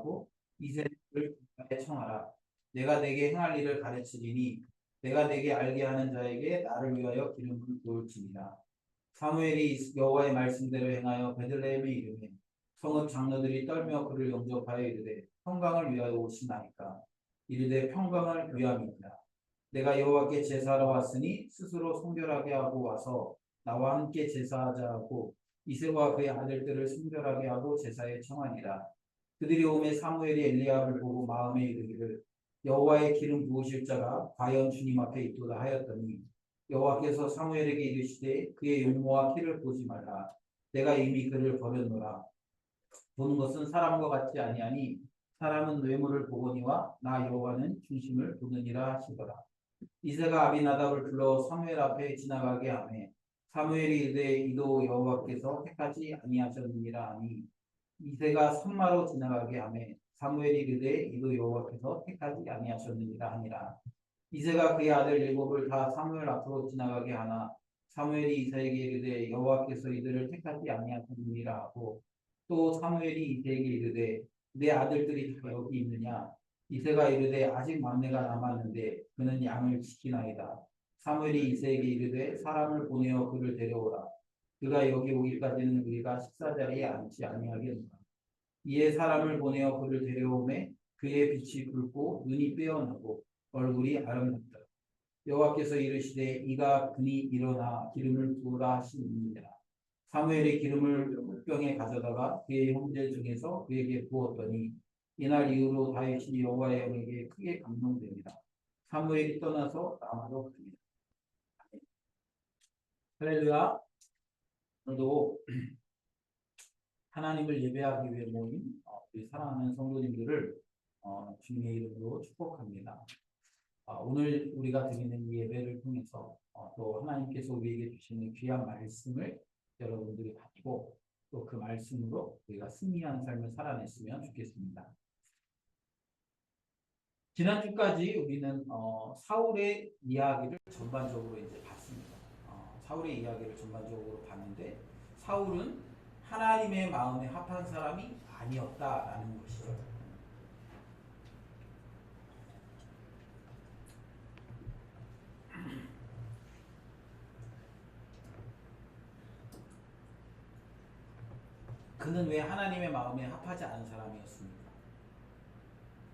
않고 이세를 청하라. 내가 네게 행할 일을 가르치리니 내가 네게 알게 하는 자에게 나를 위하여 기름을 부을지니라. 사무엘이 여호와의 말씀대로 행하여 베들레헴에 이르매 성읍 장로들이 떨며 그를 영접하여 이르되 평강을 위하여 오시나이까. 이르되 평강을 위함이니라. 내가 여호와께 제사하러 왔으니 스스로 성결하게 하고 와서 나와 함께 제사하자 하고 이새와 그의 아들들을 성결하게 하고 제사에 청하니라. 그들이 오매 사무엘이 엘리야를 보고 마음에 이르기를 여호와의 기름 부으실 자가 과연 주님 앞에 있도다 하였더니 여호와께서 사무엘에게 이르시되 그의 용모와 키를 보지 말라. 내가 이미 그를 버렸노라. 보는 것은 사람과 같지 아니하니 사람은 외모를 보거니와 나 여호와는 중심을 보느니라 하시더라. 이새가 아비나답을 불러 사무엘 앞에 지나가게 하매 사무엘이 이르되 이도 여호와께서 택하지 아니하셨느니라 하니 이새가 산마로 지나가게 하매 사무엘이 이르되 이도 여호와께서 택하지 아니하셨느니라 하니라. 이새가 그의 아들 일곱을 다 사무엘 앞으로 지나가게 하나 사무엘이 이새에게 이르되 여호와께서 이들을 택하지 아니하셨느니라 하고 또 사무엘이 이새에게 이르되 내 아들들이 다 여기 있느냐. 이새가 이르되 아직 막내가 남았는데 그는 양을 지키나이다. 사무엘이 이새에게 이르되 사람을 보내어 그를 데려오라. 그가 여기 오기까지는 우리가 식사자리에 앉지 아니하겠노라. 이에 사람을 보내어 그를 데려오매 그의 빛이 붉고 눈이 빼어나고 얼굴이 아름답다. 여호와께서 이르시되 이가 그니 일어나 기름을 부으라 하시니라. 사무엘이 기름을 묵병에 가져다가 그의 형제 중에서 그에게 부었더니 이날 이후로 다윗이 여호와의 영에게 크게 감동됩니다. 사무엘이 떠나서 라마로 갑니다. 할렐루야. 오늘도 하나님을 예배하기 위해 모인 우리 사랑하는 성도님들을 주님의 이름으로 축복합니다. 오늘 우리가 드리는 이 예배를 통해서 또 하나님께서 우리에게 주시는 귀한 말씀을 여러분들이 받고 또 그 말씀으로 우리가 승리하는 삶을 살아냈으면 좋겠습니다. 지난주까지 우리는 사울의 이야기를 전반적으로 이제 봤습니다. 사울의 이야기를 전반적으로 봤는데 사울은 하나님의 마음에 합한 사람이 아니었다라는 것이죠. 그는 왜 하나님의 마음에 합하지 않은 사람이었습니까?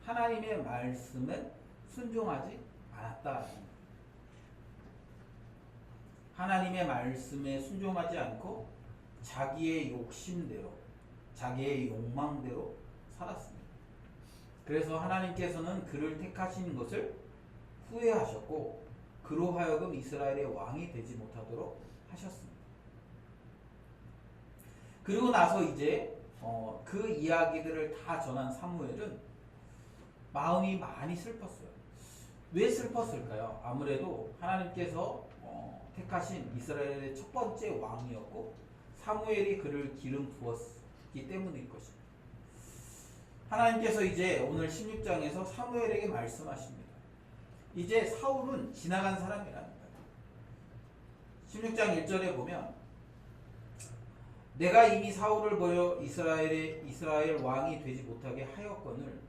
하나님의 말씀에 순종하지 않았다. 하나님의 말씀에 순종하지 않고 자기의 욕심대로, 자기의 욕망대로 살았습니다. 그래서 하나님께서는 그를 택하신 것을 후회하셨고 그로 하여금 이스라엘의 왕이 되지 못하도록 하셨습니다. 그리고 나서 이제 그 이야기들을 다 전한 사무엘은 마음이 많이 슬펐어요. 왜 슬펐을까요? 아무래도 하나님께서 택하신 이스라엘의 첫 번째 왕이었고 사무엘이 그를 기름 부었기 때문일 것입니다. 하나님께서 이제 오늘 16장에서 사무엘에게 말씀하십니다. 이제 사울은 지나간 사람이라는 거예요. 16장 1절에 보면 내가 이미 사울을 보여 이스라엘 왕이 되지 못하게 하였거늘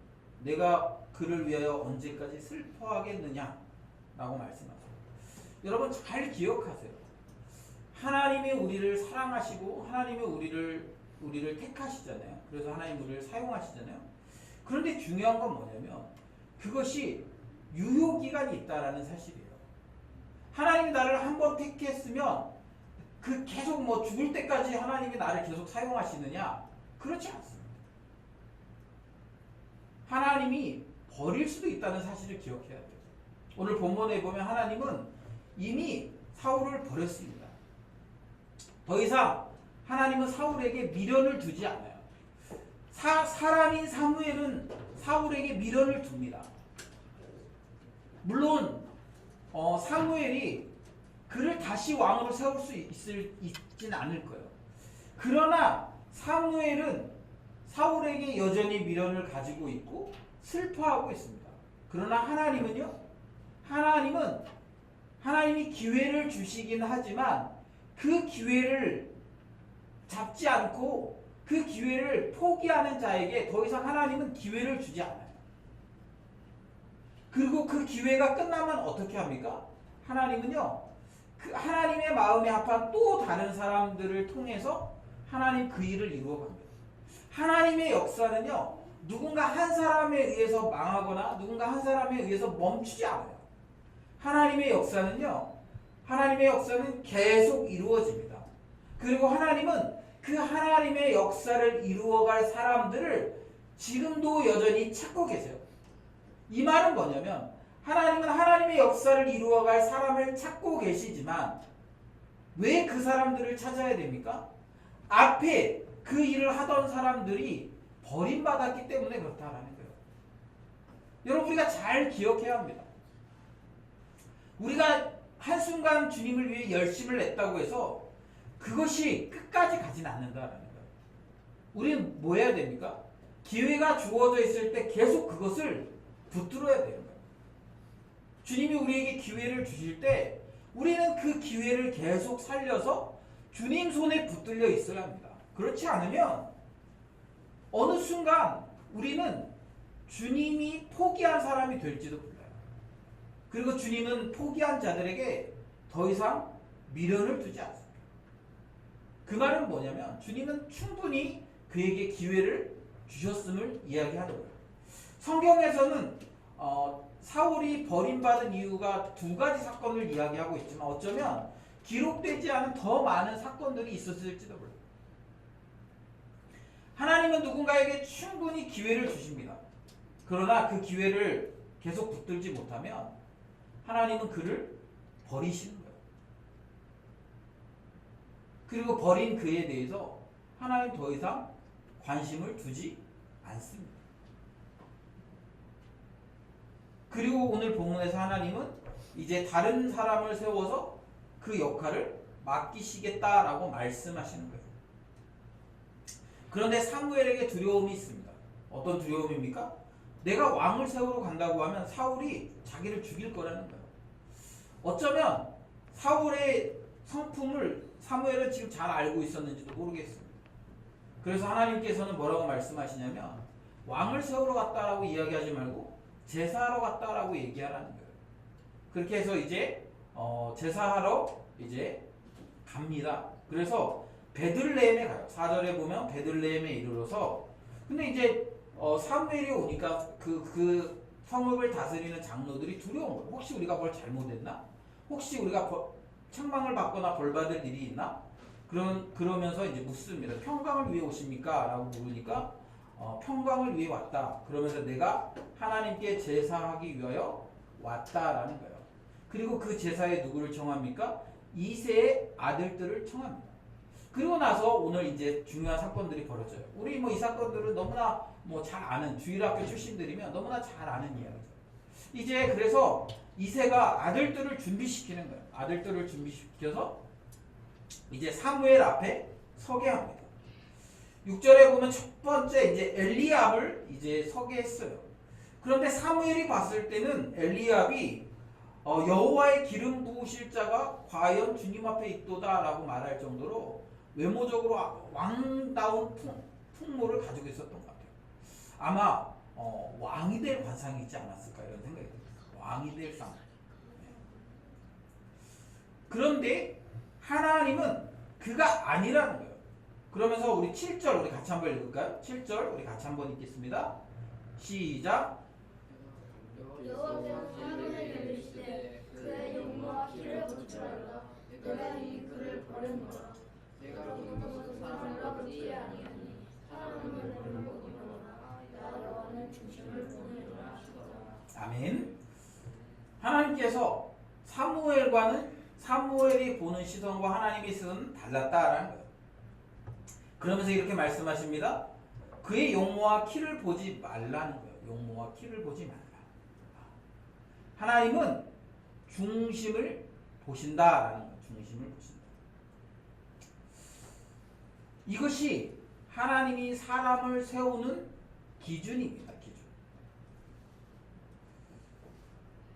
내가 그를 위하여 언제까지 슬퍼하겠느냐 라고 말씀하세요. 여러분 잘 기억하세요. 하나님이 우리를 사랑하시고 하나님이 우리를 택하시잖아요. 그래서 하나님 우리를 사용하시잖아요. 그런데 중요한 건 뭐냐면 그것이 유효기간이 있다라는 사실이에요. 하나님이 나를 한번 택했으면 그 계속 죽을 때까지 하나님이 나를 계속 사용하시느냐? 그렇지 않습니다. 하나님이 버릴 수도 있다는 사실을 기억해야 돼요. 오늘 본문에 보면 하나님은 이미 사울을 버렸습니다. 더 이상 하나님은 사울에게 미련을 두지 않아요. 사람인 사무엘은 사울에게 미련을 둡니다. 물론 사무엘이 그를 다시 왕으로 세울 수 있지는 않을 거예요. 그러나 사무엘은 사울에게 여전히 미련을 가지고 있고 슬퍼하고 있습니다. 그러나 하나님은요? 하나님이 기회를 주시긴 하지만 그 기회를 잡지 않고 그 기회를 포기하는 자에게 더 이상 하나님은 기회를 주지 않아요. 그리고 그 기회가 끝나면 어떻게 합니까? 하나님은요, 그 하나님의 마음에 합한 또 다른 사람들을 통해서 하나님 그 일을 이루어 갑니다. 하나님의 역사는요, 누군가 한 사람에 의해서 망하거나 누군가 한 사람에 의해서 멈추지 않아요. 하나님의 역사는 계속 이루어집니다. 그리고 하나님은 그 하나님의 역사를 이루어갈 사람들을 지금도 여전히 찾고 계세요. 이 말은 뭐냐면 하나님은 하나님의 역사를 이루어갈 사람을 찾고 계시지만 왜 그 사람들을 찾아야 됩니까? 앞에 그 일을 하던 사람들이 버림받았기 때문에 그렇다라는 거예요. 여러분, 우리가 잘 기억해야 합니다. 우리가 한순간 주님을 위해 열심을 냈다고 해서 그것이 끝까지 가진 않는다라는 거예요. 우리는 뭐 해야 됩니까? 기회가 주어져 있을 때 계속 그것을 붙들어야 되는 거예요. 주님이 우리에게 기회를 주실 때 우리는 그 기회를 계속 살려서 주님 손에 붙들려 있어야 합니다. 그렇지 않으면 어느 순간 우리는 주님이 포기한 사람이 될지도 몰라요. 그리고 주님은 포기한 자들에게 더 이상 미련을 두지 않습니다. 그 말은 뭐냐면 주님은 충분히 그에게 기회를 주셨음을 이야기하는 거예요. 성경에서는 사울이 버림받은 이유가 두 가지 사건을 이야기하고 있지만 어쩌면 기록되지 않은 더 많은 사건들이 있었을지도 몰라요. 하나님은 누군가에게 충분히 기회를 주십니다. 그러나 그 기회를 계속 붙들지 못하면 하나님은 그를 버리시는 거예요. 그리고 버린 그에 대해서 하나님 더 이상 관심을 두지 않습니다. 그리고 오늘 본문에서 하나님은 이제 다른 사람을 세워서 그 역할을 맡기시겠다라고 말씀하시는 거예요. 그런데 사무엘에게 두려움이 있습니다. 어떤 두려움입니까? 내가 왕을 세우러 간다고 하면 사울이 자기를 죽일 거라는 거예요. 어쩌면 사울의 성품을 사무엘은 지금 잘 알고 있었는지도 모르겠습니다. 그래서 하나님께서는 뭐라고 말씀하시냐면 왕을 세우러 갔다라고 이야기하지 말고 제사하러 갔다라고 얘기하라는 거예요. 그렇게 해서 이제 제사하러 이제 갑니다. 그래서 베들레헴에 가요. 4절에 보면 베들레헴에 이르러서 근데 이제 사무엘이 오니까 그 성읍을 다스리는 장로들이 두려운 거예요. 혹시 우리가 뭘 잘못했나? 혹시 우리가 책망을 받거나 벌받을 일이 있나? 그러면서 이제 묻습니다. 평강을 위해 오십니까? 라고 물으니까 평강을 위해 왔다. 그러면서 내가 하나님께 제사하기 위하여 왔다라는 거예요. 그리고 그 제사에 누구를 청합니까? 이새의 아들들을 청합니다. 그리고 나서 오늘 이제 중요한 사건들이 벌어져요. 우리 이 사건들은 너무나 잘 아는 주일학교 출신들이면 너무나 잘 아는 이야기죠. 이제 그래서 이새가 아들들을 준비시키는 거예요. 아들들을 준비시켜서 이제 사무엘 앞에 서게 합니다. 6절에 보면 첫 번째 이제 엘리압을 이제 서게 했어요. 그런데 사무엘이 봤을 때는 엘리압이 여호와의 기름 부으실 자가 과연 주님 앞에 있도다라고 말할 정도로 외모적으로 왕다운 풍모를 가지고 있었던 것 같아요. 아마 왕이 될 관상이 있지 않았을까 이런 생각이 듭니다. 왕이 될 상. 그런데 하나님은 그가 아니라는 거예요. 그러면서 우리 7절 우리 같이 한번 읽을까요? 7절 우리 같이 한번 읽겠습니다. 시작. 여호와께서 사무엘에게 이르시되 그의 용모와 키를 보지말라. 내가 이미 그를 버렸노라. 내가 보는 것은 사람과 그치지 아니하니 사람은 보는 것이로나 나 여호와는 중심을 보느니라 하시더라. 아멘. 하나님께서 사무엘이 보는 시선과 하나님의 시선은 달랐다라는 거예요. 그러면서 이렇게 말씀하십니다. 그의 용모와 키를 보지 말라는 거예요. 용모와 키를 보지 말라. 하나님은 중심을 보신다라는 거예요. 중심을 보신다. 이것이 하나님이 사람을 세우는 기준입니다. 기준.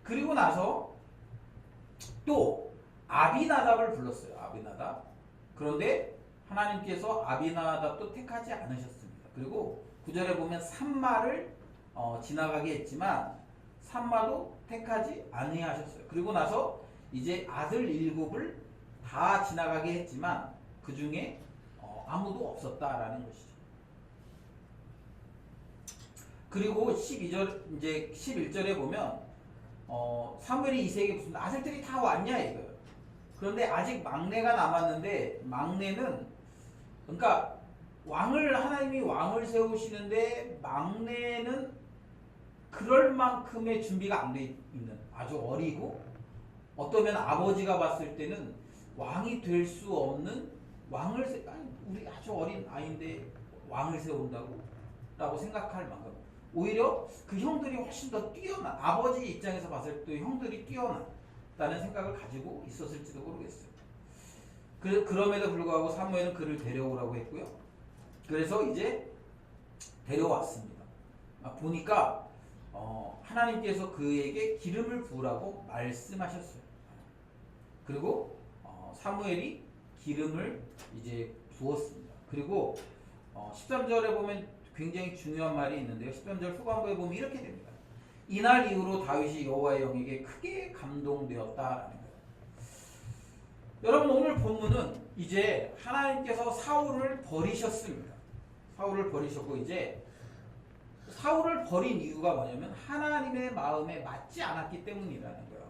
그리고 나서 또 아비나답을 불렀어요. 아비나답. 그런데 하나님께서 아비나답도 택하지 않으셨습니다. 그리고 9절에 보면 산마를 지나가게 했지만 산마도 택하지 아니하셨어요. 그리고 나서 이제 아들 7을 다 지나가게 했지만 그 중에 아무도 없었다라는 것이죠. 그리고 12절 이제 11절에 보면 사무엘이 이새에게 무슨 아들들이 다 왔냐 이거예요. 그런데 아직 막내가 남았는데 막내는 그러니까 하나님이 왕을 세우시는데 막내는 그럴 만큼의 준비가 안 돼 있는 아주 어리고 어떠면 아버지가 봤을 때는 왕이 될 수 없는 우리 아주 어린 아이인데 왕을 세운다고 라고 생각할 만큼 오히려 그 형들이 훨씬 더 뛰어난 아버지 입장에서 봤을 때 형들이 뛰어나다는 생각을 가지고 있었을지도 모르겠어요. 그럼에도 불구하고 사무엘은 그를 데려오라고 했고요. 그래서 이제 데려왔습니다. 보니까 하나님께서 그에게 기름을 부으라고 말씀하셨어요. 그리고 사무엘이 기름을 이제 부었습니다. 그리고 13절에 보면 굉장히 중요한 말이 있는데요. 13절 후반부에 보면 이렇게 됩니다. 이날 이후로 다윗이 여호와의 영에게 크게 감동되었다라는 거예요. 여러분 오늘 본문은 이제 하나님께서 사울을 버리셨습니다. 사울을 버리셨고 이제 사울을 버린 이유가 뭐냐면 하나님의 마음에 맞지 않았기 때문이라는 거예요.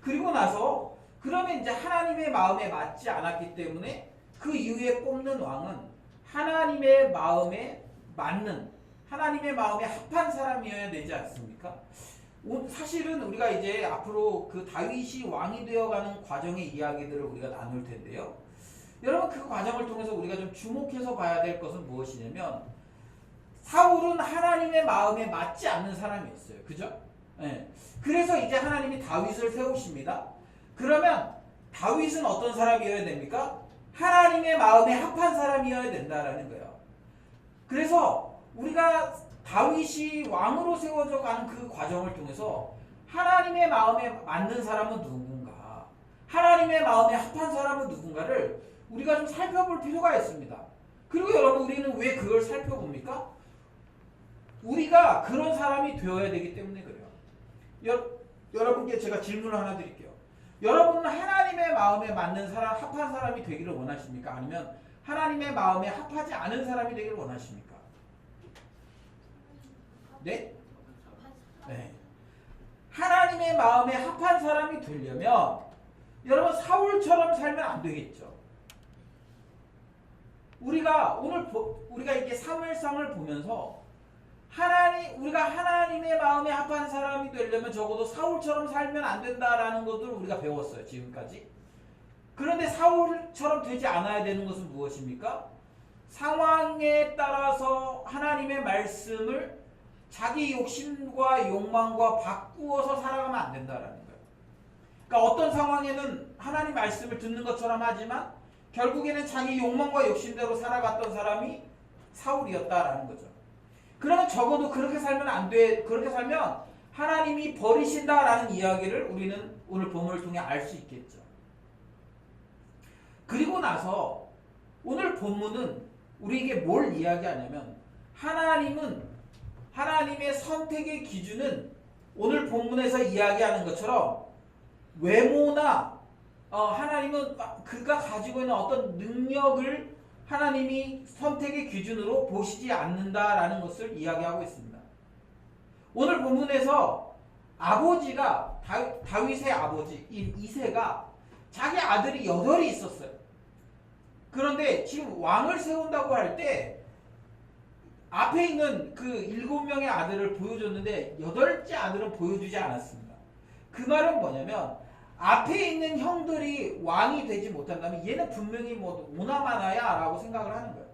그리고 나서 그러면 이제 하나님의 마음에 맞지 않았기 때문에 그 이후에 뽑는 왕은 하나님의 마음에 맞는 하나님의 마음에 합한 사람이어야 되지 않습니까? 사실은 우리가 이제 앞으로 그 다윗이 왕이 되어가는 과정의 이야기들을 우리가 나눌 텐데요. 여러분 그 과정을 통해서 우리가 좀 주목해서 봐야 될 것은 무엇이냐면 사울은 하나님의 마음에 맞지 않는 사람이었어요. 그죠? 네. 그래서 이제 하나님이 다윗을 세우십니다. 그러면 다윗은 어떤 사람이어야 됩니까? 하나님의 마음에 합한 사람이어야 된다라는 거예요. 그래서 우리가 다윗이 왕으로 세워져 가는 그 과정을 통해서 하나님의 마음에 맞는 사람은 누군가, 하나님의 마음에 합한 사람은 누군가를 우리가 좀 살펴볼 필요가 있습니다. 그리고 여러분 우리는 왜 그걸 살펴봅니까? 우리가 그런 사람이 되어야 되기 때문에 그래요. 여러분께 제가 질문을 하나 드릴게요. 여러분은 하나님의 마음에 맞는 사람, 합한 사람이 되기를 원하십니까? 아니면 하나님의 마음에 합하지 않은 사람이 되기를 원하십니까? 네? 네. 하나님의 마음에 합한 사람이 되려면 여러분 사울처럼 살면 안 되겠죠. 우리가 이렇게 사무엘상을 보면서 우리가 하나님의 마음에 합한 사람이 되려면 적어도 사울처럼 살면 안 된다라는 것을 우리가 배웠어요. 지금까지. 그런데 사울처럼 되지 않아야 되는 것은 무엇입니까? 상황에 따라서 하나님의 말씀을 자기 욕심과 욕망과 바꾸어서 살아가면 안 된다라는 거예요. 그러니까 어떤 상황에는 하나님 말씀을 듣는 것처럼 하지만 결국에는 자기 욕망과 욕심대로 살아갔던 사람이 사울이었다라는 거죠. 그러면 적어도 그렇게 살면 안 돼. 그렇게 살면 하나님이 버리신다라는 이야기를 우리는 오늘 본문을 통해 알 수 있겠죠. 그리고 나서 오늘 본문은 우리에게 뭘 이야기하냐면 하나님의 선택의 기준은 오늘 본문에서 이야기하는 것처럼 외모나 하나님은 그가 가지고 있는 어떤 능력을 하나님이 선택의 기준으로 보시지 않는다라는 것을 이야기하고 있습니다. 오늘 본문에서 아버지가 다윗의 아버지 이새가 자기 아들이 8이 있었어요. 그런데 지금 왕을 세운다고 할 때 앞에 있는 그 7명의 아들을 보여줬는데 8째 아들은 보여주지 않았습니다. 그 말은 뭐냐면 앞에 있는 형들이 왕이 되지 못한다면 얘는 분명히 오나마나야 라고 생각을 하는 거예요.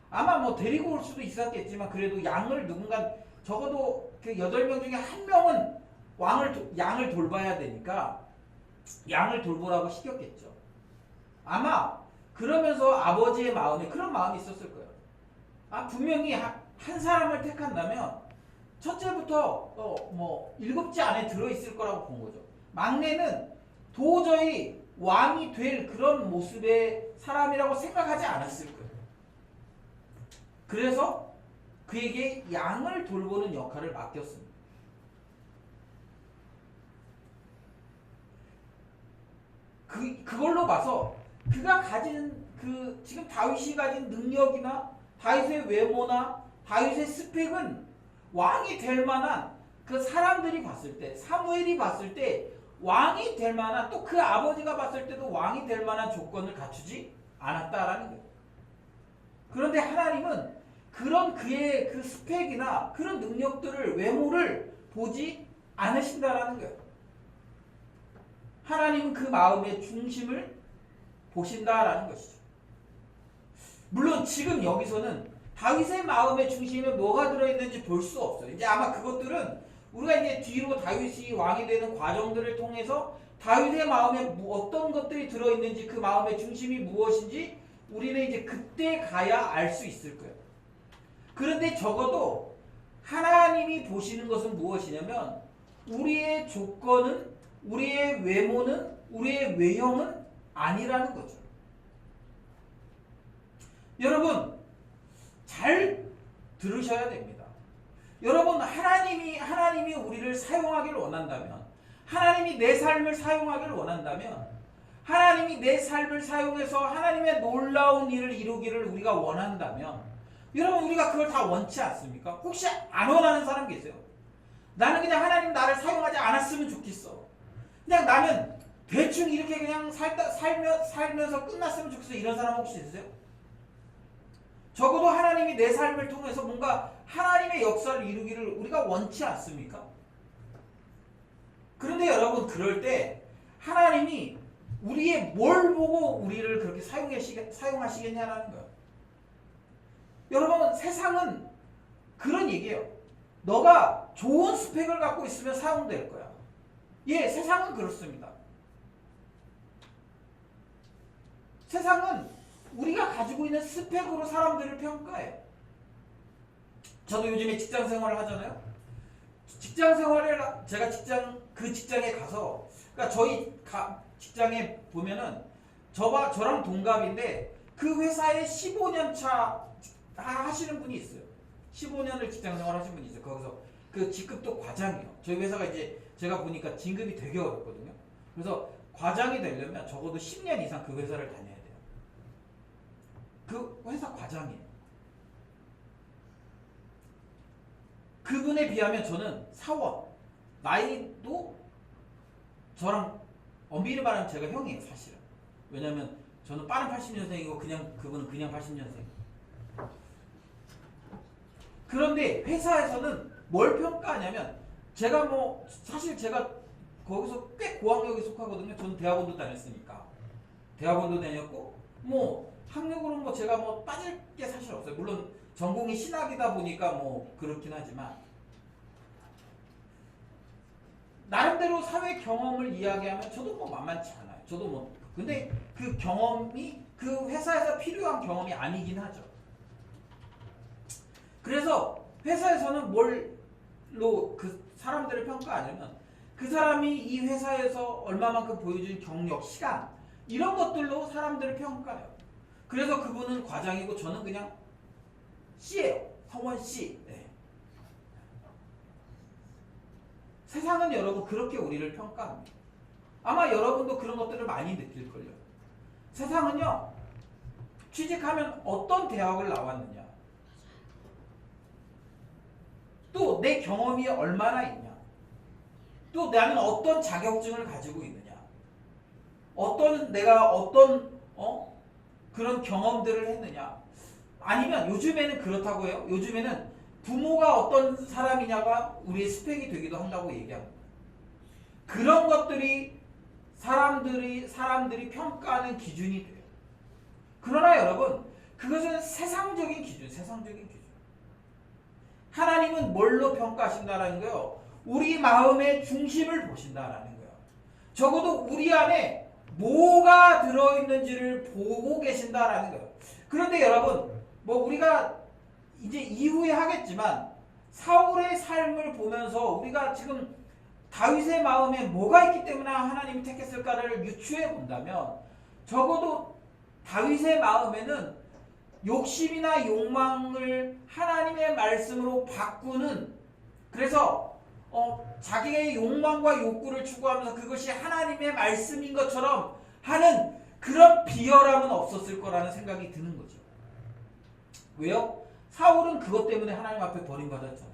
아마 데리고 올 수도 있었겠지만 그래도 양을 누군가 적어도 그 8명 중에 한 명은 양을 돌봐야 되니까 양을 돌보라고 시켰겠죠. 아마 그러면서 아버지의 마음에 그런 마음이 있었을 거예요. 분명히 한 사람을 택한다면 첫째부터 7째 안에 들어있을 거라고 본 거죠. 막내는 도저히 왕이 될 그런 모습의 사람이라고 생각하지 않았을 거예요. 그래서 그에게 양을 돌보는 역할을 맡겼습니다. 그걸로 봐서 그가 가진 지금 다윗이 가진 능력이나 다윗의 외모나 다윗의 스펙은 왕이 될 만한 그 사람들이 봤을 때, 사무엘이 봤을 때 왕이 될 만한, 또 그 아버지가 봤을 때도 왕이 될 만한 조건을 갖추지 않았다라는 거예요. 그런데 하나님은 그런 그의 그 스펙이나 그런 능력들을, 외모를 보지 않으신다라는 거예요. 하나님은 그 마음의 중심을 보신다라는 것이죠. 물론 지금 여기서는 다윗의 마음의 중심에 뭐가 들어있는지 볼 수 없어요. 이제 아마 그것들은 우리가 이제 뒤로 다윗이 왕이 되는 과정들을 통해서 다윗의 마음에 어떤 것들이 들어있는지, 그 마음의 중심이 무엇인지 우리는 이제 그때 가야 알 수 있을 거예요. 그런데 적어도 하나님이 보시는 것은 무엇이냐면 우리의 조건은, 우리의 외모는, 우리의 외형은 아니라는 거죠. 여러분 잘 들으셔야 됩니다. 여러분 하나님이 우리를 사용하기를 원한다면, 하나님이 내 삶을 사용하기를 원한다면, 하나님이 내 삶을 사용해서 하나님의 놀라운 일을 이루기를 우리가 원한다면, 여러분 우리가 그걸 다 원치 않습니까? 혹시 안 원하는 사람 계세요? 나는 그냥 하나님 나를 사용하지 않았으면 좋겠어. 그냥 나는 대충 이렇게 그냥 살면서 끝났으면 좋겠어. 이런 사람 혹시 있으세요? 적어도 하나님이 내 삶을 통해서 뭔가 하나님의 역사를 이루기를 우리가 원치 않습니까? 그런데 여러분 그럴 때 하나님이 우리의 뭘 보고 우리를 그렇게 사용하시겠냐라는 거예요. 여러분 세상은 그런 얘기예요. 너가 좋은 스펙을 갖고 있으면 사용될 거야. 예, 세상은 그렇습니다. 세상은 우리가 가지고 있는 스펙으로 사람들을 평가해요. 저도 요즘에 직장 생활을 하잖아요. 직장 생활을 제가 그 직장에 가서, 그러니까 저희 직장에 보면은 저랑 동갑인데 그 회사에 15년 차 하시는 분이 있어요. 15년을 직장 생활 하신 분이 있어요. 거기서 그 직급도 과장이에요. 저희 회사가 이제 제가 보니까 진급이 되게 어렵거든요. 그래서 과장이 되려면 적어도 10년 이상 그 회사를 다녀야 돼요. 그 회사 과장이에요. 그분에 비하면 저는 사원, 나이도 저랑 엄밀히 말하면 제가 형이에요, 사실은. 왜냐면 저는 빠른 80년생이고 그분은 그냥 80년생. 그런데 회사에서는 뭘 평가하냐면, 제가 사실 제가 거기서 꽤 고학력에 속하거든요. 저는 대학원도 다녔으니까. 대학원도 다녔고, 학력으로는 제가 빠질 게 사실 없어요. 물론 전공이 신학이다 보니까 그렇긴 하지만, 나름대로 사회 경험을 이야기하면 저도 만만치 않아요. 저도 근데 그 경험이 그 회사에서 필요한 경험이 아니긴 하죠. 그래서 회사에서는 뭘로 그 사람들을 평가하냐면, 그 사람이 이 회사에서 얼마만큼 보여준 경력, 시간, 이런 것들로 사람들을 평가해요. 그래서 그분은 과장이고 저는 그냥 C예요. 성원 C. 네. 세상은 여러분 그렇게 우리를 평가합니다. 아마 여러분도 그런 것들을 많이 느낄걸요. 세상은요, 취직하면 어떤 대학을 나왔느냐, 또 내 경험이 얼마나 있냐, 또 나는 어떤 자격증을 가지고 있느냐, 내가 어떤 그런 경험들을 했느냐, 아니면 요즘에는 그렇다고 해요. 요즘에는 부모가 어떤 사람이냐가 우리의 스펙이 되기도 한다고 얘기합니다. 그런 것들이 사람들이 평가하는 기준이 돼요. 그러나 여러분, 그것은 세상적인 기준. 하나님은 뭘로 평가하신다라는 거예요? 우리 마음의 중심을 보신다라는 거예요. 적어도 우리 안에 뭐가 들어있는지를 보고 계신다라는 거예요. 그런데 여러분, 우리가 이제 이후에 하겠지만 사울의 삶을 보면서 우리가 지금 다윗의 마음에 뭐가 있기 때문에 하나님이 택했을까를 유추해 본다면 적어도 다윗의 마음에는 욕심이나 욕망을 하나님의 말씀으로 바꾸는, 그래서 자기의 욕망과 욕구를 추구하면서 그것이 하나님의 말씀인 것처럼 하는 그런 비열함은 없었을 거라는 생각이 드는 거죠. 왜요? 사울은 그것 때문에 하나님 앞에 버림받았잖아요.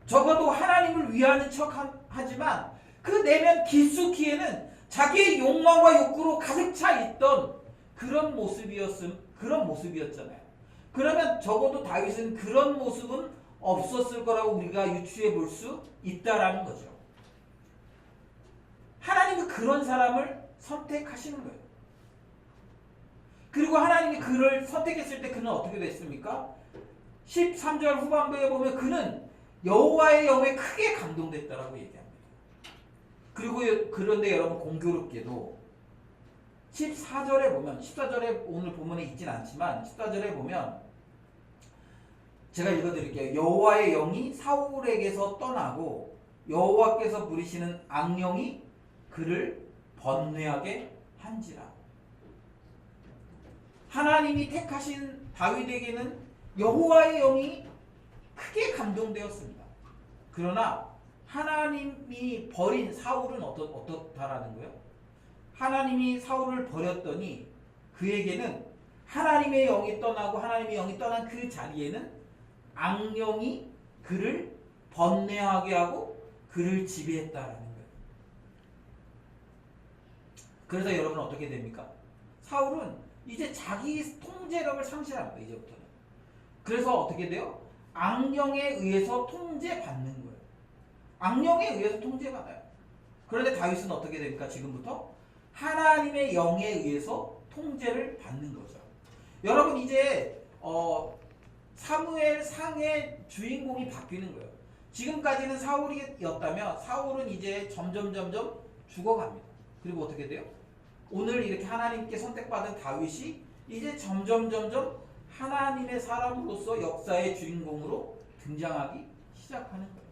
적어도 하나님을 위하는 척 하지만 그 내면 깊숙이에는 자기의 욕망과 욕구로 가득 차 있던 그런 모습이었잖아요. 그러면 적어도 다윗은 그런 모습은 없었을 거라고 우리가 유추해 볼 수 있다라는 거죠. 하나님은 그런 사람을 선택하시는 거예요. 그리고 하나님이 그를 선택했을 때 그는 어떻게 됐습니까? 13절 후반부에 보면 그는 여호와의 영에 크게 감동됐다라고 얘기합니다. 그리고 그런데 여러분 공교롭게도 14절에 보면, 14절에 오늘 본문에 있진 않지만 14절에 보면 제가 읽어드릴게요. 여호와의 영이 사울에게서 떠나고 여호와께서 부리시는 악령이 그를 번뇌하게 한지라. 하나님이 택하신 다윗에게는 여호와의 영이 크게 감동되었습니다. 그러나 하나님이 버린 사울은 어떻다라는 거예요? 하나님이 사울을 버렸더니 그에게는 하나님의 영이 떠나고 하나님의 영이 떠난 그 자리에는 악령이 그를 번뇌하게 하고 그를 지배했다라는 거예요. 그래서 여러분 어떻게 됩니까? 사울은 이제 자기 통제력을 상실합니다. 이제부터는. 그래서 어떻게 돼요? 악령에 의해서 통제받는 거예요. 악령에 의해서 통제받아요. 그런데 다윗은 어떻게 됩니까? 지금부터 하나님의 영에 의해서 통제를 받는 거죠. 여러분 이제 사무엘 상의 주인공이 바뀌는 거예요. 지금까지는 사울이었다면 사울은 이제 점점 죽어갑니다. 그리고 어떻게 돼요? 오늘 이렇게 하나님께 선택받은 다윗이 이제 점점 하나님의 사람으로서 역사의 주인공으로 등장하기 시작하는 거예요.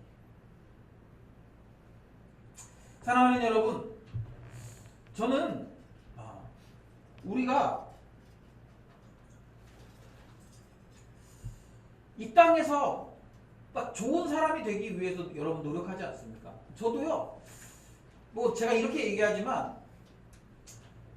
사랑하는 여러분, 저는 우리가 이 땅에서 딱 좋은 사람이 되기 위해서 여러분 노력하지 않습니까? 저도요. 뭐 제가 이렇게 얘기하지만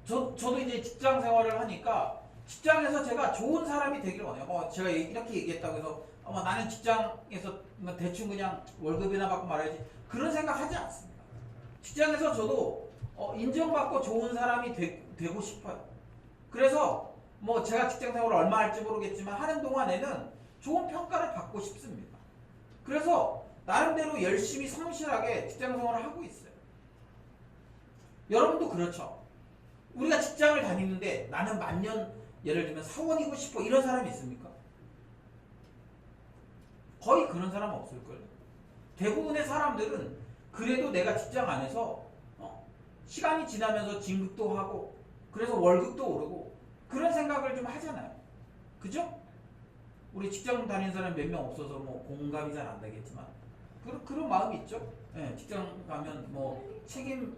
저도 이제 직장 생활을 하니까 직장에서 제가 좋은 사람이 되기를 원해요. 제가 이렇게 얘기했다고 해서 나는 직장에서 대충 그냥 월급이나 받고 말아야지 그런 생각 하지 않습니다. 직장에서 저도 인정받고 좋은 사람이 되고 싶어요. 그래서 뭐 제가 직장 생활을 얼마 할지 모르겠지만 하는 동안에는 좋은 평가를 받고 싶습니다. 그래서 나름대로 열심히 성실하게 직장 생활을 하고 있어요. 여러분도 그렇죠? 우리가 직장을 다니는데 나는 만년 예를 들면 사원이고 싶어 이런 사람이 있습니까? 거의 그런 사람 없을걸요. 대부분의 사람들은 그래도 내가 직장 안에서 시간이 지나면서 진급도 하고 그래서 월급도 오르고 그런 생각을 좀 하잖아요. 그죠? 우리 직장 다니는 사람 몇 명 없어서 뭐 공감이 잘 안 되겠지만 그런 마음이 있죠. 네, 직장 가면 뭐 책임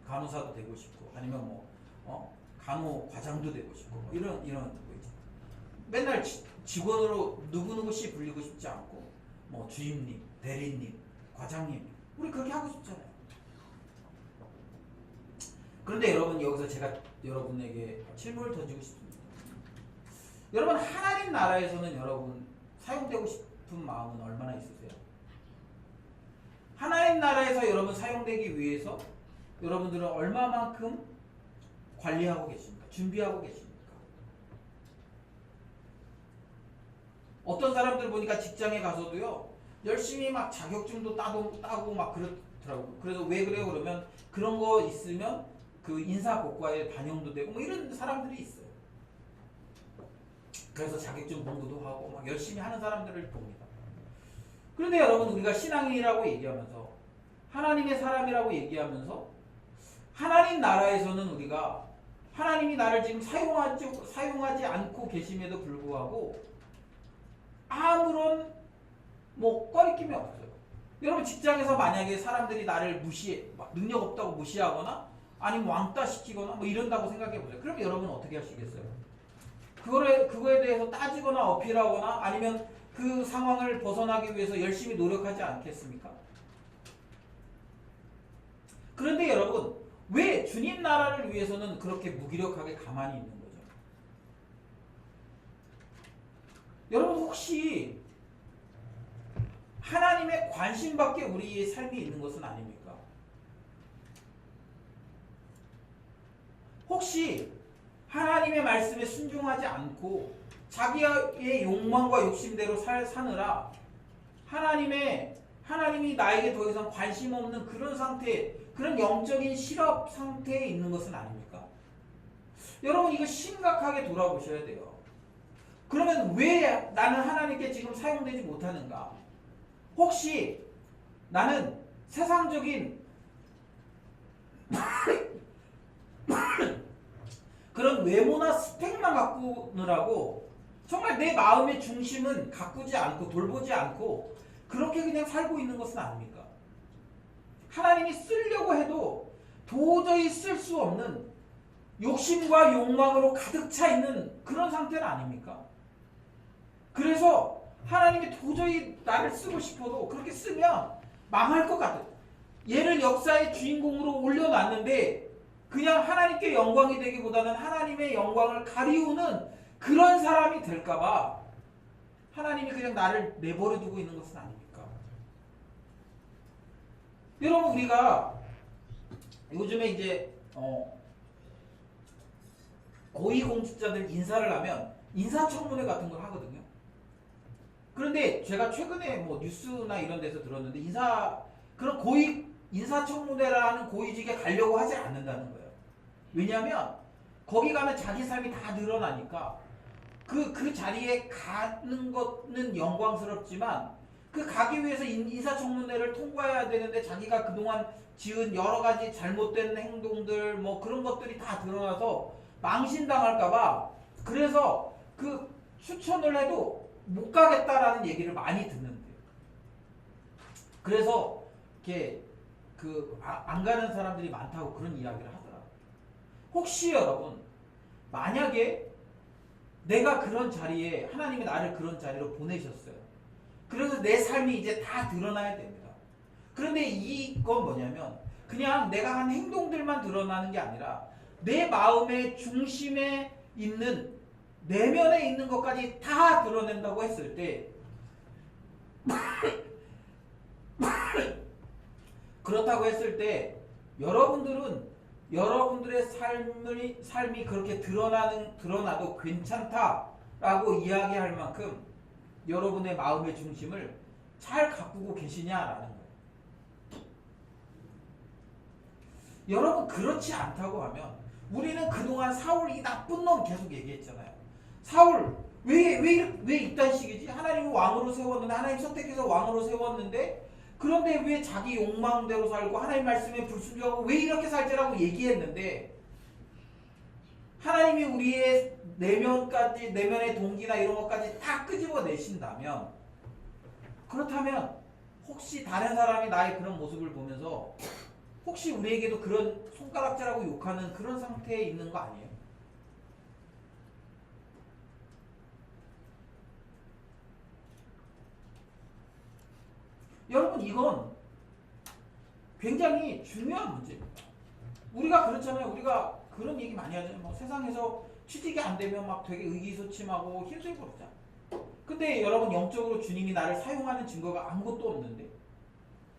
간호사도 되고 싶고 아니면 뭐 간호 과장도 되고 싶고 뭐 이런 거 있죠. 맨날 직원으로 누구누구 씨 불리고 싶지 않고 뭐 주임님, 대리님, 과장님 우리 그렇게 하고 싶잖아요. 그런데 여러분 여기서 제가 여러분에게 질문을 던지고 싶습니다. 여러분 하나님 나라에서는 여러분 사용되고 싶은 마음은 얼마나 있으세요? 하나님 나라에서 여러분 사용되기 위해서 여러분들은 얼마만큼 관리하고 계십니까? 준비하고 계십니까? 어떤 사람들 보니까 직장에 가서도요 열심히 막 자격증도 따고 막 그렇더라고요. 그래서 왜 그래요? 그러면 그런 거 있으면 그 인사고과에 반영도 되고 뭐 이런 사람들이 있어요. 그래서 자격증 공부도 하고 막 열심히 하는 사람들을 봅니다. 그런데 여러분 우리가 신앙인이라고 얘기하면서 하나님의 사람이라고 얘기하면서 하나님 나라에서는 우리가 하나님이 나를 지금 사용하지 않고 계심에도 불구하고 아무런 뭐 꺼리낌이 없어요. 여러분 직장에서 만약에 사람들이 나를 막 능력 없다고 무시하거나 아니면 왕따 시키거나 뭐 이런다고 생각해 보세요. 그럼 여러분은 어떻게 하시겠어요? 그거에 대해서 따지거나 어필하거나 아니면 그 상황을 벗어나기 위해서 열심히 노력하지 않겠습니까? 그런데 여러분, 왜 주님 나라를 위해서는 그렇게 무기력하게 가만히 있는 거죠? 여러분 혹시 하나님의 관심밖에 우리의 삶이 있는 것은 아닙니까? 혹시 하나님의 말씀에 순종하지 않고 자기의 욕망과 욕심대로 사느라 하나님이 나에게 더 이상 관심 없는 그런 상태, 그런 영적인 실업 상태에 있는 것은 아닙니까? 여러분 이거 심각하게 돌아보셔야 돼요. 그러면 왜 나는 하나님께 지금 사용되지 못하는가? 혹시 나는 세상적인 그런 외모나 스펙만 가꾸느라고 정말 내 마음의 중심은 가꾸지 않고 돌보지 않고 그렇게 그냥 살고 있는 것은 아닙니까? 하나님이 쓰려고 해도 도저히 쓸 수 없는 욕심과 욕망으로 가득 차 있는 그런 상태는 아닙니까? 그래서 하나님이 도저히 나를 쓰고 싶어도 그렇게 쓰면 망할 것 같아요. 얘를 역사의 주인공으로 올려놨는데 그냥 하나님께 영광이 되기보다는 하나님의 영광을 가리우는 그런 사람이 될까봐 하나님이 그냥 나를 내버려 두고 있는 것은 아닙니까? 여러분 우리가 요즘에 이제 고위공직자들 인사를 하면 인사청문회 같은 걸 하거든요. 그런데 제가 최근에 뭐 뉴스나 이런 데서 들었는데 그런 인사청문회라는 고위직에 가려고 하지 않는다는 거예요. 왜냐하면 거기 가면 자기 삶이 다 드러나니까 그 자리에 가는 것은 영광스럽지만 그 가기 위해서 인사청문회를 통과해야 되는데 자기가 그동안 지은 여러 가지 잘못된 행동들 뭐 그런 것들이 다 드러나서 망신당할까봐 그래서 그 추천을 해도 못 가겠다라는 얘기를 많이 듣는데요. 그래서 이렇게 안 가는 사람들이 많다고 그런 이야기를 하더라고요. 혹시 여러분 만약에 내가 그런 자리에 하나님이 나를 그런 자리로 보내셨어요. 그래서 내 삶이 이제 다 드러나야 됩니다. 그런데 이건 뭐냐면 그냥 내가 한 행동들만 드러나는 게 아니라 내 마음의 중심에 있는 내면에 있는 것까지 다 드러낸다고 했을 때 그렇다고 했을 때 여러분들의 삶이 그렇게 드러나도 괜찮다라고 이야기할 만큼 여러분의 마음의 중심을 잘 가꾸고 계시냐라는 거예요. 여러분 그렇지 않다고 하면 우리는 그동안 사울 이 나쁜 놈 계속 얘기했잖아요. 사울 왜 이딴 식이지? 하나님이 왕으로 세웠는데 하나님 선택해서 왕으로 세웠는데 그런데 왜 자기 욕망대로 살고 하나님 말씀에 불순종하고 왜 이렇게 살지라고 얘기했는데 하나님이 우리의 내면의 동기나 이런 것까지 다 끄집어 내신다면 그렇다면 혹시 다른 사람이 나의 그런 모습을 보면서 혹시 우리에게도 그런 손가락질하고 욕하는 그런 상태에 있는 거 아니에요? 여러분 이건 굉장히 중요한 문제입니다. 우리가 그렇잖아요. 우리가 그런 얘기 많이 하잖아요. 뭐 세상에서 취직이 안 되면 막 되게 의기소침하고 힘들고 그러잖아요. 근데 여러분 영적으로 주님이 나를 사용하는 증거가 아무것도 없는데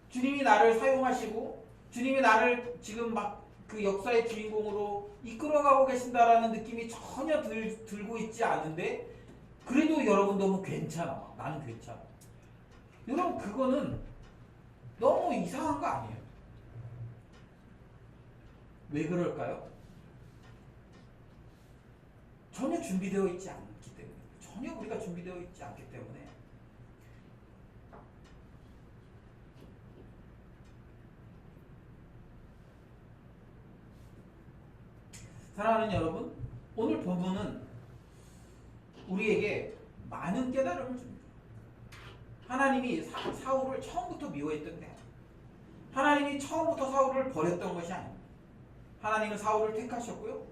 주님이 나를 사용하시고 주님이 나를 지금 막 그 역사의 주인공으로 이끌어가고 계신다라는 느낌이 전혀 들고 있지 않은데 그래도 여러분 너무 괜찮아. 나는 괜찮아. 여러분 그거는 너무 이상한 거 아니에요? 왜 그럴까요? 전혀 준비되어 있지 않기 때문에 전혀 우리가 준비되어 있지 않기 때문에 사랑하는 여러분 오늘 본문은 우리에게 많은 깨달음을 줍니다. 하나님이 사울을 처음부터 미워했던 게 아니에요. 하나님이 처음부터 사울을 버렸던 것이 아닙니다. 하나님은 사울을 택하셨고요.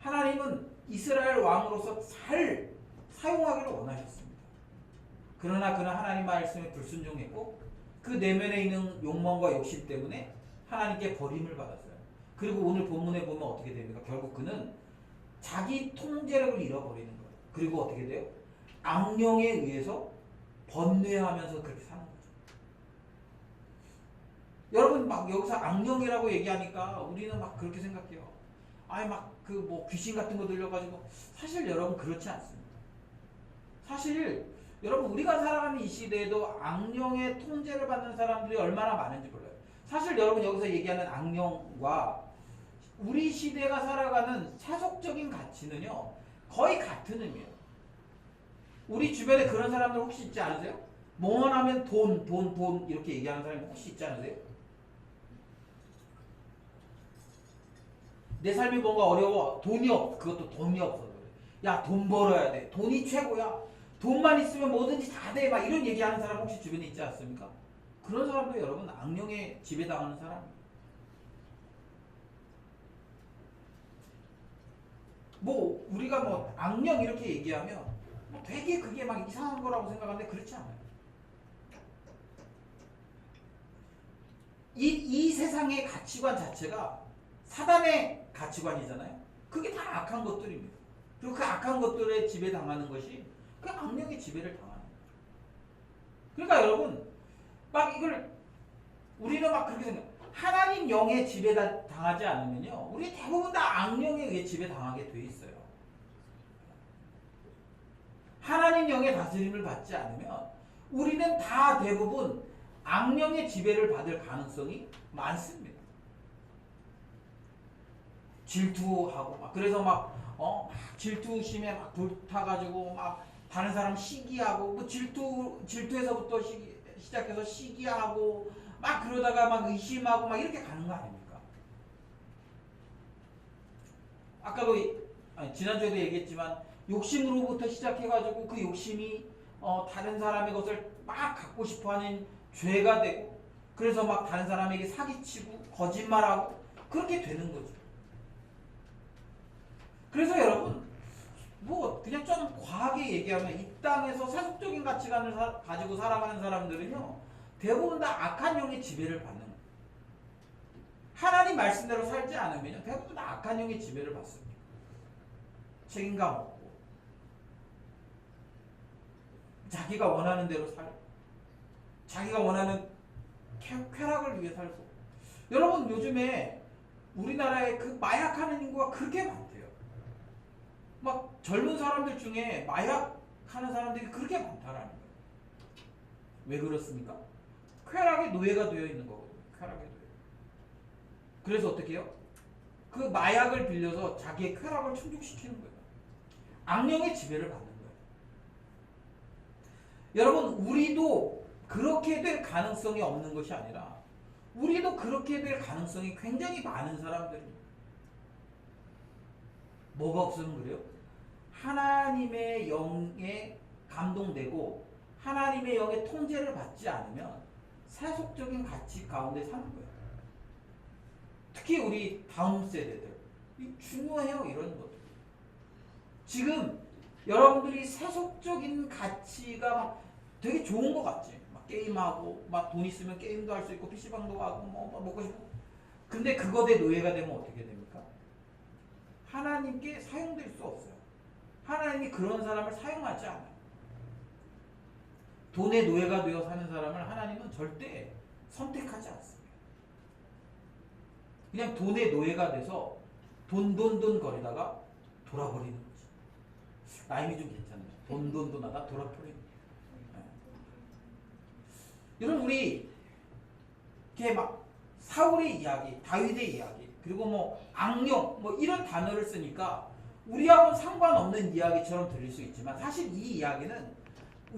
하나님은 이스라엘 왕으로서 잘 사용하기를 원하셨습니다. 그러나 그는 하나님 말씀에 불순종했고 그 내면에 있는 욕망과 욕심 때문에 하나님께 버림을 받았어요. 그리고 오늘 본문에 보면 어떻게 됩니까? 결국 그는 자기 통제력을 잃어버리는 거예요. 그리고 어떻게 돼요? 악령에 의해서 번뇌하면서 그렇게 사는 거죠. 여러분 막 여기서 악령이라고 얘기하니까 우리는 막 그렇게 생각해요. 아니 막 그 뭐 귀신 같은 거 들려가지고 사실 여러분 그렇지 않습니다. 사실 여러분 우리가 살아가는 이 시대에도 악령의 통제를 받는 사람들이 얼마나 많은지 몰라요. 사실 여러분 여기서 얘기하는 악령과 우리 시대가 살아가는 세속적인 가치는요 거의 같은 의미예요. 우리 주변에 그런 사람들 혹시 있지 않으세요? 뭐만 하면 돈 이렇게 얘기하는 사람이 혹시 있지 않으세요? 내 삶이 뭔가 어려워. 그것도 돈이 없어서 그래. 야, 돈 벌어야 돼. 돈이 최고야. 돈만 있으면 뭐든지 다 돼. 막 이런 얘기하는 사람 혹시 주변에 있지 않습니까? 그런 사람도 여러분 악령에 지배당하는 사람이에요. 뭐 우리가 뭐 악령 이렇게 얘기하면 뭐 되게 그게 막 이상한 거라고 생각하는데 그렇지 않아요. 이 세상의 가치관 자체가 사단의 가치관이잖아요. 그게 다 악한 것들입니다. 그리고 그 악한 것들에 지배당하는 것이 그 악령의 지배를 당하는 거예요. 그러니까 여러분 막 이걸 우리는 막 그렇게 생각. 하나님 영의 지배 당하지 않으면요, 우리 대부분 다 악령에 의해 지배 당하게 돼 있어요. 하나님 영의 다스림을 받지 않으면 우리는 다 대부분 악령의 지배를 받을 가능성이 많습니다. 질투하고 막 그래서 막 질투심에 막 불타가지고 막 다른 사람 시기하고 뭐 질투에서부터 시작해서 시기하고 막 그러다가 막 의심하고 막 이렇게 가는 거 아닙니까? 아까도 지난주에도 얘기했지만 욕심으로부터 시작해가지고 그 욕심이 다른 사람의 것을 막 갖고 싶어하는 죄가 되고 그래서 막 다른 사람에게 사기치고 거짓말하고 그렇게 되는 거죠. 그래서 여러분 뭐 그냥 좀 과하게 얘기하면 이 땅에서 세속적인 가치관을 가지고 살아가는 사람들은요 대부분 다 악한 영의 지배를 받는 거예요. 하나님 말씀대로 살지 않으면 대부분 다 악한 영의 지배를 받습니다. 책임감 없고 자기가 원하는 대로 살고 자기가 원하는 쾌락을 위해 살고. 여러분 요즘에 우리나라에 그 마약하는 인구가 그렇게 많대요. 막 젊은 사람들 중에 마약하는 사람들이 그렇게 많다라는 거예요. 왜 그렇습니까? 쾌락의 노예가 되어 있는 거거든요. 쾌락의 노예. 그래서 어떻게 해요? 그 마약을 빌려서 자기의 쾌락을 충족시키는 거예요. 악령의 지배를 받는 거예요. 여러분 우리도 그렇게 될 가능성이 없는 것이 아니라 우리도 그렇게 될 가능성이 굉장히 많은 사람들입니다. 뭐가 없으면 그래요? 하나님의 영에 감동되고 하나님의 영의 통제를 받지 않으면 세속적인 가치 가운데 사는 거예요. 특히 우리 다음 세대들 중요해요. 이런 것들. 지금 여러분들이 세속적인 가치가 막 되게 좋은 것 같지. 막 게임하고 막 돈 있으면 게임도 할 수 있고 PC방도 가고 뭐 먹고 싶고. 근데 그거 내 노예가 되면 어떻게 됩니까? 하나님께 사용될 수 없어요. 하나님이 그런 사람을 사용하지 않아요. 돈의 노예가 되어 사는 사람을 하나님은 절대 선택하지 않습니다. 그냥 돈의 노예가 돼서 돈 거리다가 돌아버리는 거지. 라임이 좀 괜찮네요. 돈 하다 돌아버리는 거예요. 여러분 우리 이렇게 막 사울의 이야기, 다윗의 이야기, 그리고 뭐 악령 뭐 이런 단어를 쓰니까 우리하고는 상관없는 이야기처럼 들릴 수 있지만 사실 이 이야기는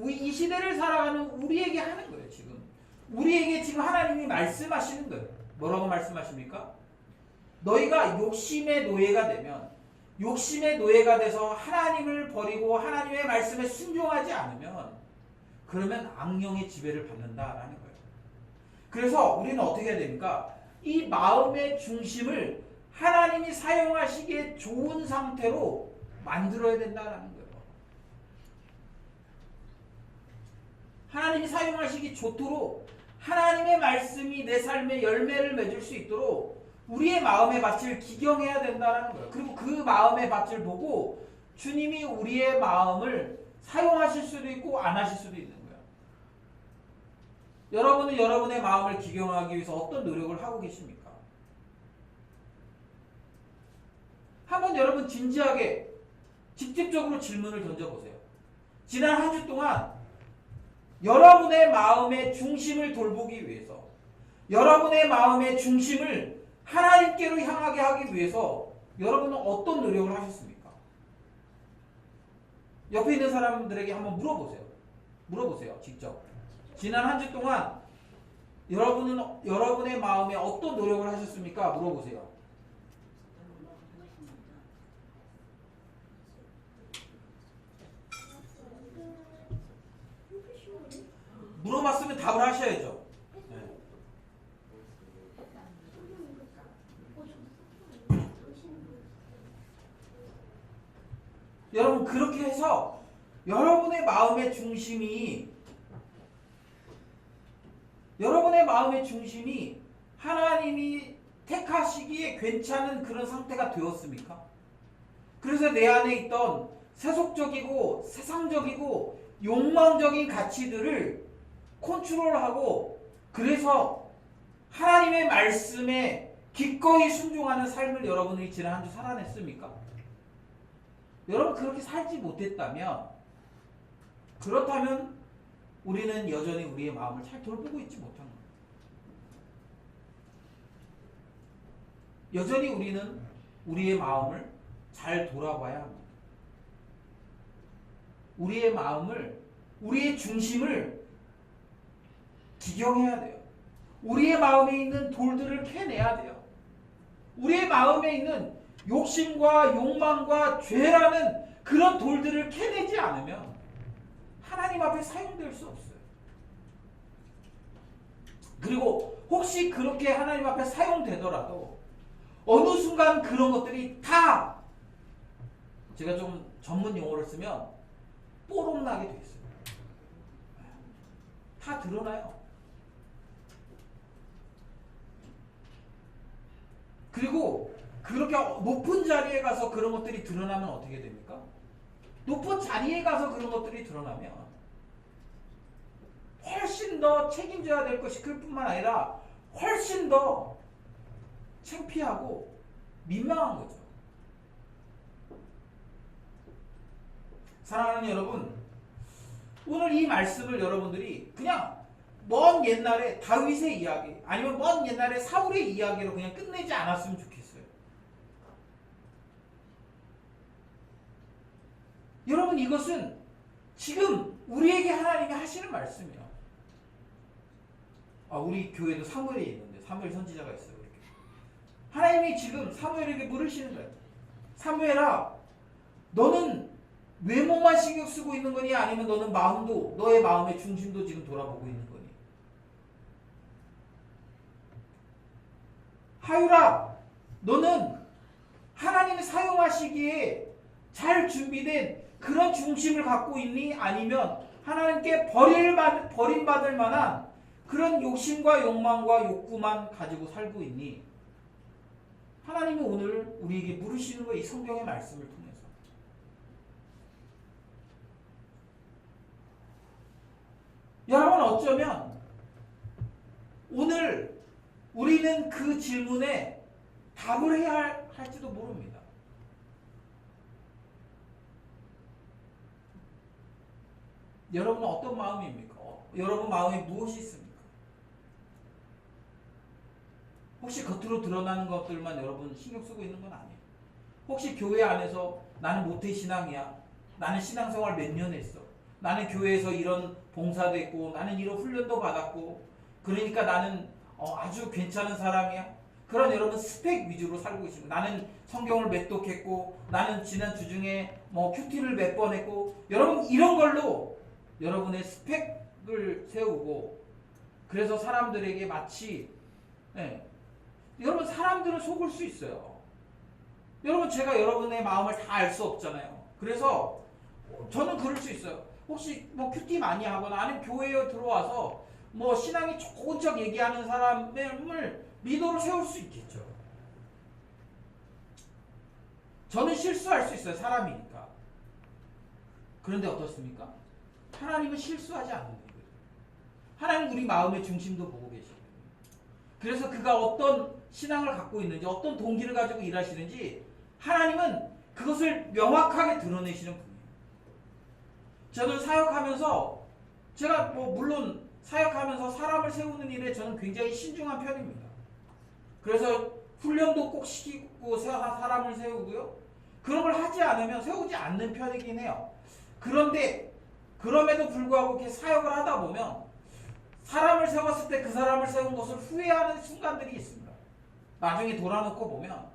이 시대를 살아가는 우리에게 하는 거예요. 지금 우리에게 지금 하나님이 말씀하시는 거예요. 뭐라고 말씀하십니까? 너희가 욕심의 노예가 되면 욕심의 노예가 돼서 하나님을 버리고 하나님의 말씀에 순종하지 않으면 그러면 악령의 지배를 받는다라는 거예요. 그래서 우리는 어떻게 해야 됩니까? 이 마음의 중심을 하나님이 사용하시기에 좋은 상태로 만들어야 된다는 거예요. 하나님이 사용하시기 좋도록 하나님의 말씀이 내 삶에 열매를 맺을 수 있도록 우리의 마음의 밭을 기경해야 된다는 거예요. 그리고 그 마음의 밭을 보고 주님이 우리의 마음을 사용하실 수도 있고 안 하실 수도 있는 거예요. 여러분은 여러분의 마음을 기경하기 위해서 어떤 노력을 하고 계십니까? 한번 여러분 진지하게 직접적으로 질문을 던져보세요. 지난 한 주 동안 여러분의 마음의 중심을 돌보기 위해서 여러분의 마음의 중심을 하나님께로 향하게 하기 위해서 여러분은 어떤 노력을 하셨습니까? 옆에 있는 사람들에게 한번 물어보세요. 직접. 지난 한 주 동안 여러분은 여러분의 마음에 어떤 노력을 하셨습니까? 물어보세요. 물어봤으면 답을 하셔야죠. 네. 여러분 그렇게 해서 여러분의 마음의 중심이 하나님이 택하시기에 괜찮은 그런 상태가 되었습니까? 그래서 내 안에 있던 세속적이고 세상적이고 욕망적인 가치들을 컨트롤하고 그래서 하나님의 말씀에 기꺼이 순종하는 삶을 여러분이 지난 한 주 살아냈습니까? 여러분 그렇게 살지 못했다면 그렇다면 우리는 여전히 우리의 마음을 잘 돌보고 있지 못한 거예요. 여전히 우리는 우리의 마음을 잘 돌아봐야 합니다. 우리의 마음을, 우리의 중심을 기경해야 돼요. 우리의 마음에 있는 돌들을 캐내야 돼요. 우리의 마음에 있는 욕심과 욕망과 죄라는 그런 돌들을 캐내지 않으면 하나님 앞에 사용될 수 없어요. 그리고 혹시 그렇게 하나님 앞에 사용되더라도 어느 순간 그런 것들이 다 제가 좀 전문 용어를 쓰면 뽀록나게 돼 있어요. 다 드러나요. 그리고 그렇게 높은 자리에 가서 그런 것들이 드러나면 어떻게 됩니까? 높은 자리에 가서 그런 것들이 드러나면 훨씬 더 책임져야 될 것이 클 뿐만 아니라 훨씬 더 창피하고 민망한 거죠. 사랑하는 여러분, 오늘 이 말씀을 여러분들이 그냥 먼 옛날에 다윗의 이야기 아니면 먼 옛날에 사울의 이야기로 그냥 끝내지 않았으면 좋겠어요. 여러분 이것은 지금 우리에게 하나님이 하시는 말씀이에요. 우리 교회도 사무엘이 있는데 사무엘 선지자가 있어요. 이렇게. 하나님이 지금 사무엘에게 물으시는 거예요. 사무엘아, 너는 외모만 신경 쓰고 있는 거니 아니면 너는 마음도 너의 마음의 중심도 지금 돌아보고 있는 거니? 하율아, 너는 하나님이 사용하시기에 잘 준비된 그런 중심을 갖고 있니? 아니면 하나님께 버림받을 만한 그런 욕심과 욕망과 욕구만 가지고 살고 있니? 하나님이 오늘 우리에게 물으시는 거예요. 이 성경의 말씀을 통해서. 여러분 어쩌면 오늘 우리는 그 질문에 답을 해야 할지도 모릅니다. 여러분은 어떤 마음입니까? 여러분 마음에 무엇이 있습니까? 혹시 겉으로 드러나는 것들만 여러분 신경 쓰고 있는 건 아니에요. 혹시 교회 안에서 나는 모태신앙이야. 나는 신앙생활 몇 년 했어. 나는 교회에서 이런 봉사도 했고 나는 이런 훈련도 받았고 그러니까 나는 아주 괜찮은 사람이야. 그런 여러분 스펙 위주로 살고 있습니다. 나는 성경을 몇 독했고 나는 지난 주중에 큐티를 몇 번 했고 여러분 이런 걸로 여러분의 스펙을 세우고 그래서 사람들에게 마치 여러분 사람들은 속을 수 있어요. 여러분 제가 여러분의 마음을 다 알 수 없잖아요. 그래서 저는 그럴 수 있어요. 혹시 뭐 큐티 많이 하거나 아니면 교회에 들어와서 뭐 신앙이 좋은 척 얘기하는 사람을 리더로 세울 수 있겠죠. 저는 실수할 수 있어요. 사람이니까. 그런데 어떻습니까? 하나님은 실수하지 않는 거예요. 하나님 우리 마음의 중심도 보고 계시거든요. 그래서 그가 어떤 신앙을 갖고 있는지 어떤 동기를 가지고 일하시는지 하나님은 그것을 명확하게 드러내시는 분이에요. 저는 사역하면서 제가 뭐 물론 사역하면서 사람을 세우는 일에 저는 굉장히 신중한 편입니다. 그래서 훈련도 꼭 시키고 사람을 세우고요. 그런 걸 하지 않으면 세우지 않는 편이긴 해요. 그런데 그럼에도 불구하고 이렇게 사역을 하다 보면 사람을 세웠을 때 그 사람을 세운 것을 후회하는 순간들이 있습니다. 나중에 돌아놓고 보면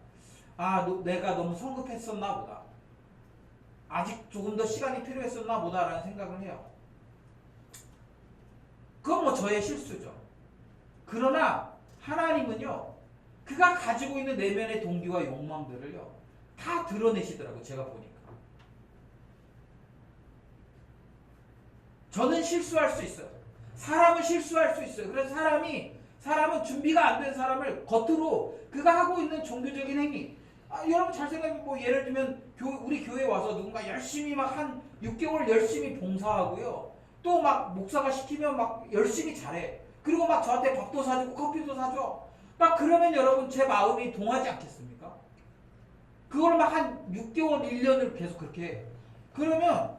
내가 너무 성급했었나 보다. 아직 조금 더 시간이 필요했었나 보다라는 생각을 해요. 그건 뭐 저의 실수죠. 그러나 하나님은요. 그가 가지고 있는 내면의 동기와 욕망들을요. 다 드러내시더라고요. 제가 보니까. 저는 실수할 수 있어요. 사람은 실수할 수 있어요. 그래서 사람은 준비가 안 된 사람을 겉으로 그가 하고 있는 종교적인 행위. 여러분 잘 생각해 뭐 예를 들면 우리 교회 와서 누군가 열심히 막 한 6개월 열심히 봉사하고요. 또 막 목사가 시키면 막 열심히 잘해. 그리고 막 저한테 밥도 사주고 커피도 사줘. 막 그러면 여러분 제 마음이 동하지 않겠습니까? 그걸 막 한 6개월, 1년을 계속 그렇게 해. 그러면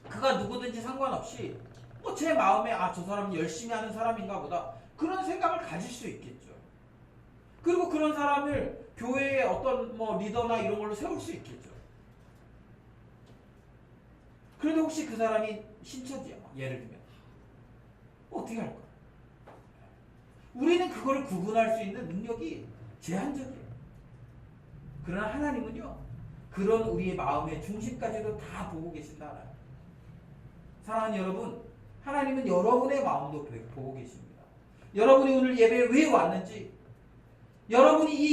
그가 누구든지 상관없이 뭐 제 마음에 저 사람은 열심히 하는 사람인가 보다 그런 생각을 가질 수 있겠죠. 그리고 그런 사람을 교회의 어떤 뭐 리더나 이런 걸로 세울 수 있겠죠. 그런데 혹시 그 사람이 신처지야, 예를 들면 어떻게 할까? 우리는 그거를 구분할 수 있는 능력이 제한적이에요. 그러나 하나님은요, 그런 우리의 마음의 중심까지도 다 보고 계신다. 사랑하는 여러분, 하나님은 여러분의 마음도 보고 계십니다. 여러분이 오늘 예배에 왜 왔는지, 여러분이 이